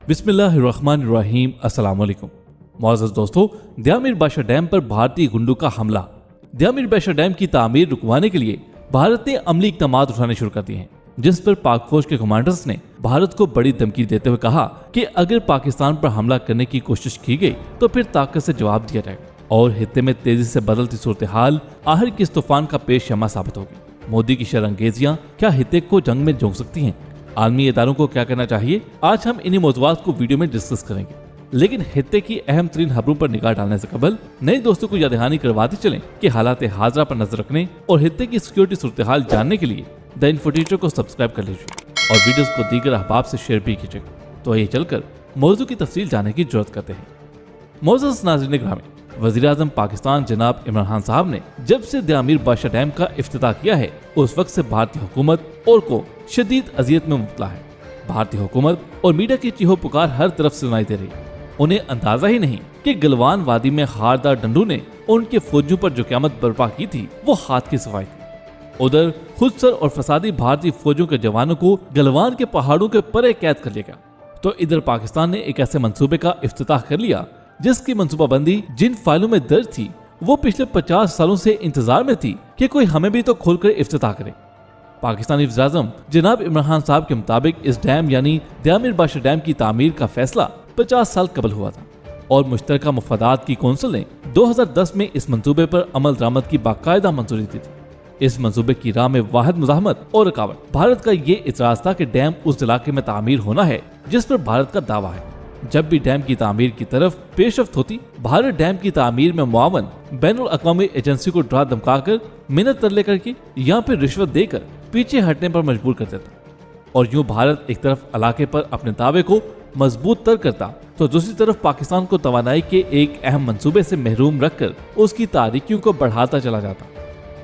बिस्मिल्लाहिर्रहमानिर्रहीम। अस्सलाम वालेकुम। मुअज़्ज़ज़ दोस्तों, द्यामिर बाशा डैम पर भारतीय गुंडों का हमला। द्यामिर बाशा डैम की तामीर रुकवाने के लिए भारत ने अमली इक़दामात उठाने शुरू कर दिए हैं, जिस पर पाक फौज के कमांडर्स ने भारत को बड़ी धमकी देते हुए कहा कि अगर पाकिस्तान पर हमला करने की कोशिश की गई तो फिर ताकत से जवाब दिया जाएगा। और हित्ते में तेजी से बदलती सूरत हाल आखिर किस तूफान का पेश शमा साबित होगी। मोदी की शरअंगेजियां क्या हित्ते को जंग में झोंक सकती हैं? आलमी इदारों को क्या करना चाहिए? आज हम इन्हीं मौज़ूआत को वीडियो में डिस्कस करेंगे, लेकिन हित्ते की अहम तरीन खबरों पर निगाह डालने से कबल नए दोस्तों को याद दहानी करवाते चलें कि हालात हाजरा पर नजर रखने और हित्ते की सिक्योरिटी सूरत हाल जानने के लिए द इन्फो टीचर को सब्सक्राइब कर लीजिए और वीडियोस को दीगर अहबाब से शेयर भी कीजिएगा। तो आइए चलकर मौजू की तफसील जानने की जरूरत करते हैं। मुअज़्ज़ज़ नाज़रीन ग्रामी, वज़ीर-ए-आज़म पाकिस्तान जनाब इमरान खान साहब ने जब से द्यामिर बाशा डैम का इफ्तिताह किया है, उस वक्त से भारतीय हुकूमत और को शदीद अजियत में मुब्तला है। भारतीय हुकूमत और मीडिया की चीहो पुकार हर तरफ से सुनाई दे रही है। उन्हें अंदाजा ही नहीं कि गलवान वादी में खारदार डंडू ने उनके फौजियों पर जो क़यामत बर्पा की थी वो हाथ की सफाई थी। उधर खुदसर और फसादी भारतीय फौजियों के जवानों को गलवान के पहाड़ों के परे कैद कर लिया गया, तो इधर पाकिस्तान ने एक ऐसे मंसूबे का इफ्तिताह कर लिया जिसकी मंसूबाबंदी जिन फाइलों में दर्ज थी वो पिछले 50 सालों से इंतजार में थी कि कोई हमें भी तो खोलकर इफ्तिताह करे। पाकिस्तानी वज़ीर-ए-आज़म जनाब इमरान खान साहब के मुताबिक इस डैम यानी द्यामिर बाशा डैम की तामीर का फैसला 50 साल कबल हुआ था और मुश्तरका मुफादात की कौंसिल ने 2010 में इस मंसूबे पर अमल दरामद की बाकायदा मंजूरी दी थी। इस मंसूबे की राह में वाहिद मुज़ाहमत और रुकावट भारत का ये इतराज था कि डैम उस इलाके में तामीर होना है जिस पर भारत का दावा है। जब भी डैम की तामीर की तरफ पेशरफ्त होती, भारत डैम की तामीर में मुआवन बैनुल अक़वामी एजेंसी को डरा धमकाकर मिन्नत तरले करके या फिर रिश्वत देकर पीछे हटने पर मजबूर कर देता और यूं भारत एक तरफ इलाके पर अपने दावे को मजबूत तर करता तो दूसरी तरफ पाकिस्तान को तवानाई के एक अहम मंसूबे से महरूम रखकर उसकी तारीकियों को बढ़ाता चला जाता।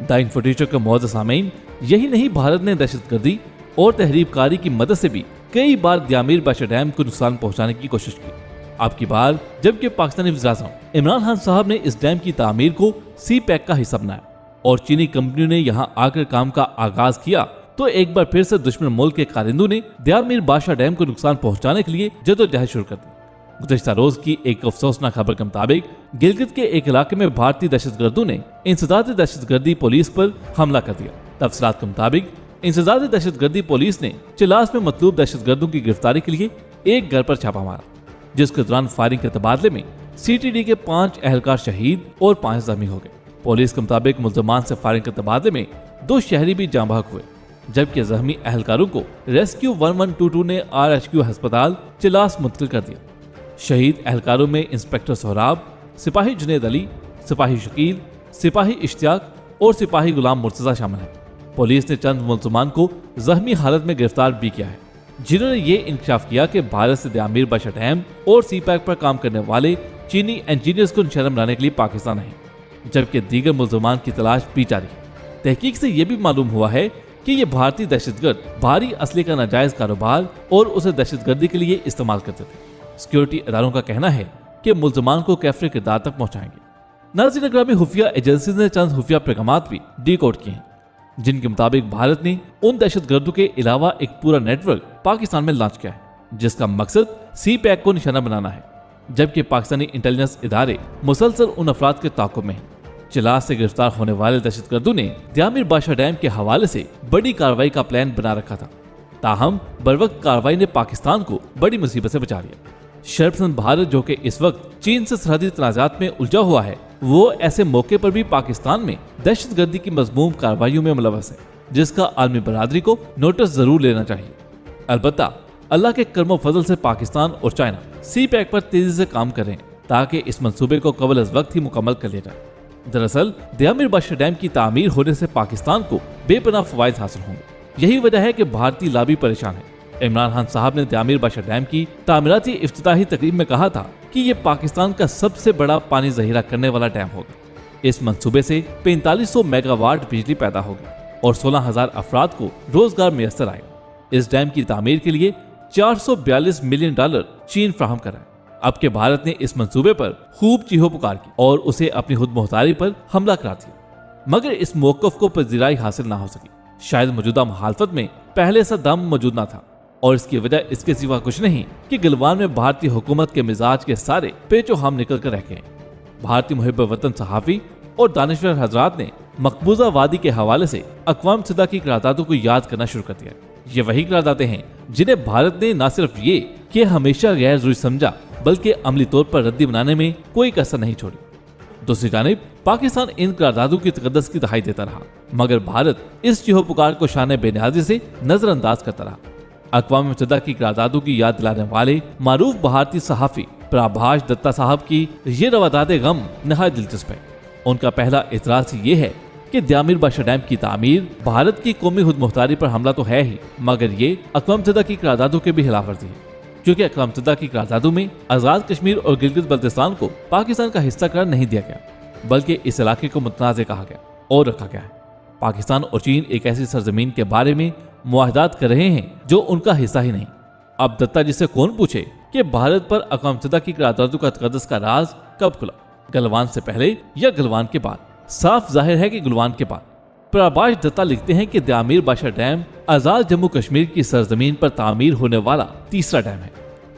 द इन्फो टीचर के मुअज़्ज़ज़ सामीन, यही नहीं, भारत ने दहशतगर्दी और तहरीबकारी की मदद से भी कई बार द्यामिर बाशा डैम को नुकसान पहुंचाने की कोशिश की। अब की बार जबकि पाकिस्तानी वज़ीर-ए-आज़म इमरान खान साहब ने इस डैम की तामीर को सी पैक का हिस्सा बनाया और चीनी कंपनियों ने यहां आकर काम का आगाज किया, तो एक बार फिर से दुश्मन मुल्क के कारिंदों ने द्यामिर बाशा डैम को नुकसान पहुंचाने के लिए जदोजहद शुरू कर दी। गुज़श्ता रोज की एक अफसोसनाक खबर के मुताबिक गिलगित के एक इलाके में भारतीय दहशतगर्दों ने इंसदाद दहशतगर्दी पुलिस पर हमला कर दिया। तफसीलात के मुताबिक इंसदाद दहशतगर्दी पुलिस ने चिलास में मतलूब दहशतगर्दों की गिरफ्तारी के लिए एक घर पर छापा मारा, जिसके दौरान फायरिंग के तबादले में CTD के 5 अहलकार शहीद और 5 जख्मी हो गए। पुलिस के मुताबिक मुल्ज़मान से फायरिंग के तबादले में 2 शहरी भी जाँ बहक हुए, जबकि जख्मी अहलकारों को रेस्क्यू 1122 ने RHQ अस्पताल चिलास मुंतकिल कर दिया। शहीद अहलकारों में इंस्पेक्टर सोहराब, सिपाही जुनैद अली, सिपाही शकील, सिपाही इश्तियाक और सिपाही गुलाम मुर्तज़ा शामिल हैं। पुलिस ने चंद मुल्ज़मान को जख्मी हालत में गिरफ्तार भी किया है, जिन्होंने ये इंकशाफ किया कि भारत से द्यामिर बाशा डैम और सी पैक पर काम करने वाले चीनी इंजीनियर्स को निशाना बनाने के लिए पाकिस्तान है, जबकि दीगर मुल्ज़मान की तलाश भी जारी है। तहकीक से यह भी मालूम हुआ है कि ये भारतीय दहशतगर्द भारी असले का नाजायज कारोबार और उसे दहशतगर्दी के लिए इस्तेमाल करते थे। सिक्योरिटी इदारों का कहना है कि मुल्ज़मान को कैफरे किरदार तक पहुंचाएंगे। नाज़रीन ग्रामी, खुफिया एजेंसी ने चंद खुफिया पैगामात भी डिकोड किए हैं, जिनके मुताबिक भारत ने उन दहशतगर्दों के अलावा एक पूरा नेटवर्क पाकिस्तान में लॉन्च किया है, जिसका मकसद सी पैक को निशाना बनाना है, जबकि पाकिस्तानी इंटेलिजेंस इदारे मुसलसल उन अफराद के ताक़ुब में हैं। चिलास से गिरफ्तार होने वाले दहशतगर्दों ने द्यामिर बाशा डैम के हवाले से बड़ी कार्रवाई का प्लान बना रखा था, ताहम बरवक्त कार्रवाई ने पाकिस्तान को बड़ी मुसीबत से बचा लिया। शर्पसंद भारत, जो कि इस वक्त चीन से सरहदी तनाज़ात में उलझा हुआ है, वो ऐसे मौके पर भी पाकिस्तान में दहशतगर्दी की मज़मूम कार्रवाइयों में मुलव्वस है, जिसका आलमी बरादरी को नोटिस जरूर लेना चाहिए। अलबत्ता अल्लाह के कर्मो फजल से पाकिस्तान और चाइना सी पैक पर तेजी से काम करें ताकि इस मंसूबे को कबल अज़ वक्त ही मुकम्मल कर लिया जाए। दरअसल द्यामिर बाशा डैम की तामीर होने से पाकिस्तान को बेपनाह फवाइद हासिल होंगे। यही वजह है कि भारतीय लाबी परेशान है। इमरान खान साहब ने द्यामिर बाशा डैम की तामीराती इफ्तिताही तकरीब में कहा था कि ये पाकिस्तान का सबसे बड़ा पानी जहीरा करने वाला डैम होगा। इस मंसूबे से 4500 मेगावाट बिजली पैदा होगी और 16,000 अफराद को रोजगार मैसर आएगा। इस डैम की तामीर के लिए $442 मिलियन चीन फराहम कराए। अब के भारत ने इस मंसूबे पर खूब चीहो पुकार की और उसे अपनी खुद मुख्तारी पर हमला करा दिया, मगर इस मौक़िफ़ को पजीराई हासिल ना हो सकी। शायद मौजूदा मुखालफत में पहले सा दम मौजूद ना था। और इसकी वजह इसके सिवा कुछ नहीं कि गलवान में भारतीय हुकूमत के मिजाज के सारे पेचो हम निकल कर रह गए। भारतीय मुहिब वतन सहाफी और दानिश्वर हजरात ने मकबूजा वादी के हवाले से अक़वाम मुत्तहिदा की करारदादों को याद करना शुरू कर दिया। ये वही करारदादें हैं जिन्हें भारत ने न सिर्फ ये कि हमेशा गैर जरूरी समझा, बल्कि अमली तौर पर रद्दी बनाने में कोई कसर नहीं छोड़ी। दूसरी जानिब पाकिस्तान इन करारदादों की तकद्दस की दहाई देता रहा, मगर भारत इस चीहो पुकार को शान बेनियाजी से नजरअंदाज करता रहा। अक़वाम मुत्तहिदा की करारदादों की याद दिलाने वाले मारूफ भारतीय सहाफ़ी प्रभाष दत्ता साहब की ये रवादाद गम नहायत दिलचस्प है। उनका पहला इतराज़ ये है कि द्यामिर बाशा डैम की तामीर भारत की कौमी खुद मुख्तारी पर हमला तो है ही, मगर ये अक़वाम मुत्तहिदा की करारदादों के भी खिलाफ वर्जी है, क्योंकि अक़वाम मुत्तहिदा की करारदादों में आज़ाद कश्मीर और गिलगित बल्तिस्तान को पाकिस्तान का हिस्सा करार नहीं दिया गया, बल्कि इस इलाके को मुतनाज़ कहा गया और रखा गया है। पाकिस्तान और चीन एक ऐसी सरजमीन के बारे में मुआहदात कर रहे हैं जो उनका हिस्सा ही नहीं। अब दत्ता जी से कौन पूछे कि भारत पर अक़वाम मुत्तहिदा की करारदादों का तकद्दुस का राज कब खुला, गलवान से पहले या गलवान के बाद? साफ जाहिर है कि गलवान के बाद। प्रभाष दत्ता लिखते हैं कि द्यामिर बाशा डैम आजाद जम्मू कश्मीर की सरजमीन पर तामीर होने वाला तीसरा डैम है।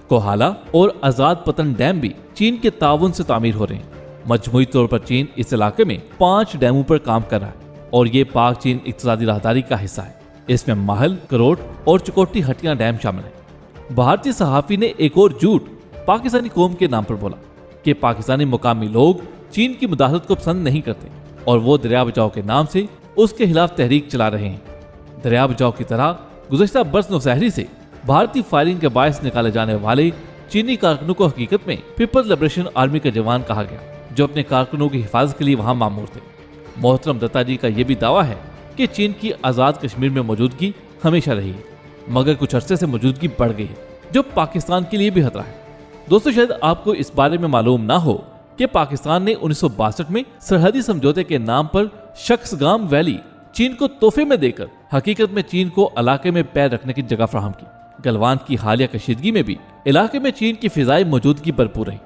कोहाला और आजाद पतन डैम भी चीन के ताउन से तामीर हो रहे हैं। मजमूई तौर पर चीन इस इलाके में 5 डैमों पर काम कर रहा है और ये पाक चीन इक़्तिसादी राहदारी का हिस्सा है। इसमें महल, करोट और चकोटी हटिया डैम शामिल है। भारतीय सहाफ़ी ने एक और झूठ पाकिस्तानी कौम के नाम पर बोला कि पाकिस्तानी मुकामी लोग चीन की मुदाखलत को पसंद नहीं करते और वो दरिया बचाओ के नाम से उसके खिलाफ तहरीक चला रहे हैं। दरिया बचाओ की तरह गुज़श्ता बरस नौशहरी से भारतीय फायरिंग के बायस निकाले जाने वाले चीनी कारकुनों को हकीकत में पीपल्स लिबरेशन आर्मी का जवान कहा गया, जो अपने कारकुनों की हिफाजत के लिए वहां मामूर थे। मोहतरम दत्ता जी का यह भी दावा है कि चीन की आज़ाद कश्मीर में मौजूदगी हमेशा रही है, मगर कुछ अरसे से मौजूदगी बढ़ गई है, जो पाकिस्तान के लिए भी खतरा है। दोस्तों, शायद आपको इस बारे में मालूम ना हो कि पाकिस्तान ने 1962 में सरहदी समझौते के नाम पर शख्सगाम वैली चीन को तोहफे में देकर हकीकत में चीन को इलाके में पैर रखने की जगह फराहम की। गलवान की हालिया कशीदगी में भी इलाके में चीन की फिजाई मौजूदगी भरपूर रही,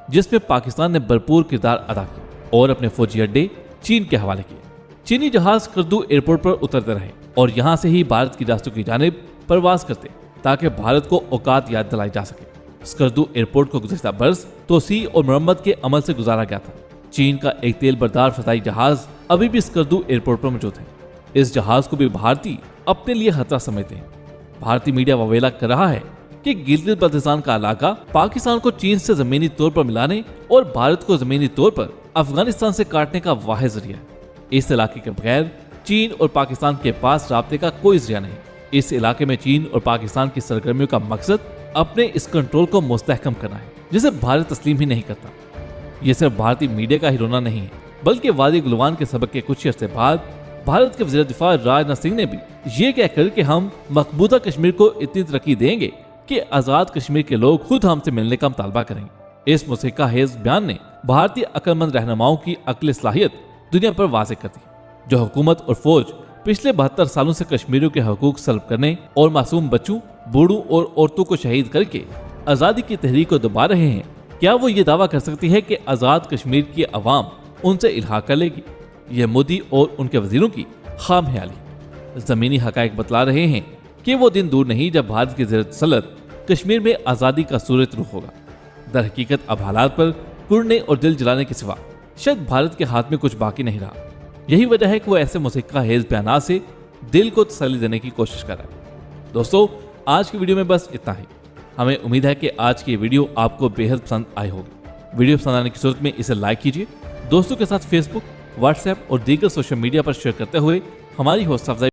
जिसमें पाकिस्तान ने भरपूर किरदार अदा किया और अपने फौजी अड्डे चीन के हवाले किए। चीनी जहाज स्कर्दू एयरपोर्ट पर उतरते रहे और यहाँ से ही भारत की रास्तों की जानिब परवाज करते ताकि भारत को औकात याद दिलाई जा सके। स्कर्दू एयरपोर्ट को गुज़श्ता बरस तोसी और मरम्मत के अमल से गुजारा गया था। चीन का एक तेल बरदार फजाई जहाज अभी भी स्कर्दू एयरपोर्ट पर मौजूद है। इस जहाज को भी भारतीय अपने लिए खतरा समझते हैं। भारतीय मीडिया ववेला कर रहा है कि गिलगित बल्तिस्तान का इलाका पाकिस्तान को चीन से जमीनी तौर पर मिलाने और भारत को जमीनी तौर पर अफगानिस्तान से काटने का वाहिद जरिया है। इस इलाके के बगैर चीन और पाकिस्तान के पास राब्ते का कोई जरिया नहीं। इस इलाके में चीन और पाकिस्तान की सरगर्मियों का मकसद अपने इस कंट्रोल को मुस्तहकम करना है, जिसे भारत तस्लीम ही नहीं करता। ये सिर्फ भारतीय मीडिया का ही रोना नहीं है, बल्कि वादी गुलवान के सबक के कुछ अर्से बाद भारत के वज़ीर दिफा राजनाथ सिंह ने भी ये कहकर कि हम मकबूजा कश्मीर को इतनी तरक्की देंगे कि आज़ाद कश्मीर के लोग खुद हमसे मिलने का मुतालबा करेंगे। इस मुसीका हेज बयान ने भारतीय अक्लमंद रहनुमाओं की अक्ल सलाहियत दुनिया पर वाज़ेह कर दी। जो हुकूमत और फौज पिछले 72 सालों से कश्मीरियों के हकूक सल्ब करने और मासूम बच्चों, बूढ़ों और औरतों को शहीद करके आज़ादी की तहरीक को दबा रहे हैं, क्या वो ये दावा कर सकती है कि आज़ाद कश्मीर की अवाम उनसे इल्हा कर लेगी? यह मोदी और उनके वजीरों की खाम ख्याली। ज़मीनी हकायक बतला रहे हैं कि वो दिन दूर नहीं जब भारत की ज़ेर तसल्लुत कश्मीर में आज़ादी का सूरत रुख होगा। दर हकीकत अब हालात पर कुड़ने और दिल जलाने के सिवा शायद भारत के हाथ में कुछ बाकी नहीं रहा। यही वजह है कि वो ऐसे मुसीका हेज बयानात से दिल को तसल्ली देने की कोशिश कर रहा है। दोस्तों, आज की वीडियो में बस इतना ही। हमें उम्मीद है कि आज की वीडियो आपको बेहद पसंद आई होगी। वीडियो पसंद आने की सूरत में इसे लाइक कीजिए, दोस्तों के साथ फेसबुक, व्हाट्सएप और दीगर सोशल मीडिया पर शेयर करते हुए हमारी हौसला अफजाई